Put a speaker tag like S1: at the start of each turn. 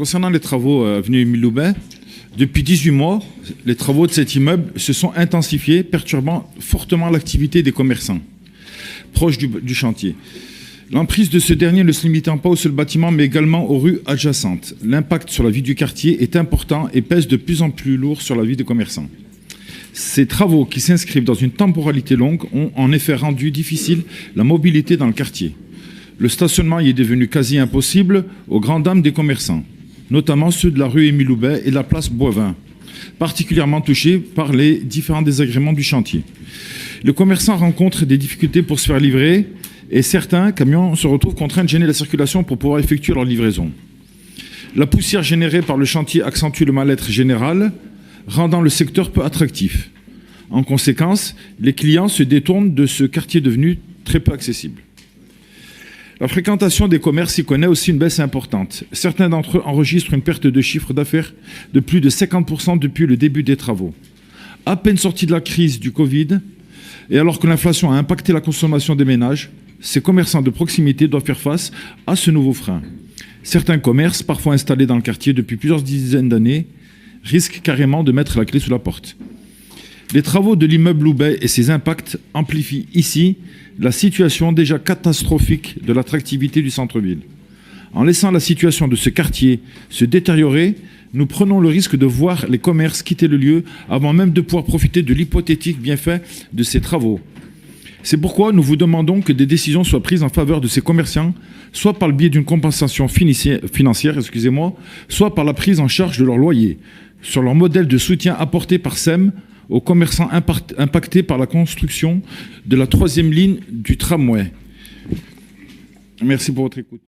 S1: Concernant les travaux avenue Émile Loubet, depuis 18 mois, les travaux de cet immeuble se sont intensifiés, perturbant fortement l'activité des commerçants proches du chantier. L'emprise de ce dernier ne se limitant pas au seul bâtiment, mais également aux rues adjacentes. L'impact sur la vie du quartier est important et pèse de plus en plus lourd sur la vie des commerçants. Ces travaux, qui s'inscrivent dans une temporalité longue, ont en effet rendu difficile la mobilité dans le quartier. Le stationnement y est devenu quasi impossible aux grandes dames des commerçants, notamment ceux de la rue Émile Loubet et de la place Boivin, particulièrement touchés par les différents désagréments du chantier. Les commerçants rencontrent des difficultés pour se faire livrer et certains camions se retrouvent contraints de gêner la circulation pour pouvoir effectuer leur livraison. La poussière générée par le chantier accentue le mal-être général, rendant le secteur peu attractif. En conséquence, les clients se détournent de ce quartier devenu très peu accessible. La fréquentation des commerces y connaît aussi une baisse importante. Certains d'entre eux enregistrent une perte de chiffre d'affaires de plus de 50% depuis le début des travaux. À peine sortis de la crise du Covid, et alors que l'inflation a impacté la consommation des ménages, ces commerçants de proximité doivent faire face à ce nouveau frein. Certains commerces, parfois installés dans le quartier depuis plusieurs dizaines d'années, risquent carrément de mettre la clé sous la porte. Les travaux de l'immeuble Loubet et ses impacts amplifient ici la situation déjà catastrophique de l'attractivité du centre-ville. En laissant la situation de ce quartier se détériorer, nous prenons le risque de voir les commerces quitter le lieu avant même de pouvoir profiter de l'hypothétique bienfait de ces travaux. C'est pourquoi nous vous demandons que des décisions soient prises en faveur de ces commerçants, soit par le biais d'une compensation financière, soit par la prise en charge de leur loyer, sur leur modèle de soutien apporté par SEM aux commerçants impactés par la construction de la 3e ligne du tramway. Merci pour votre écoute.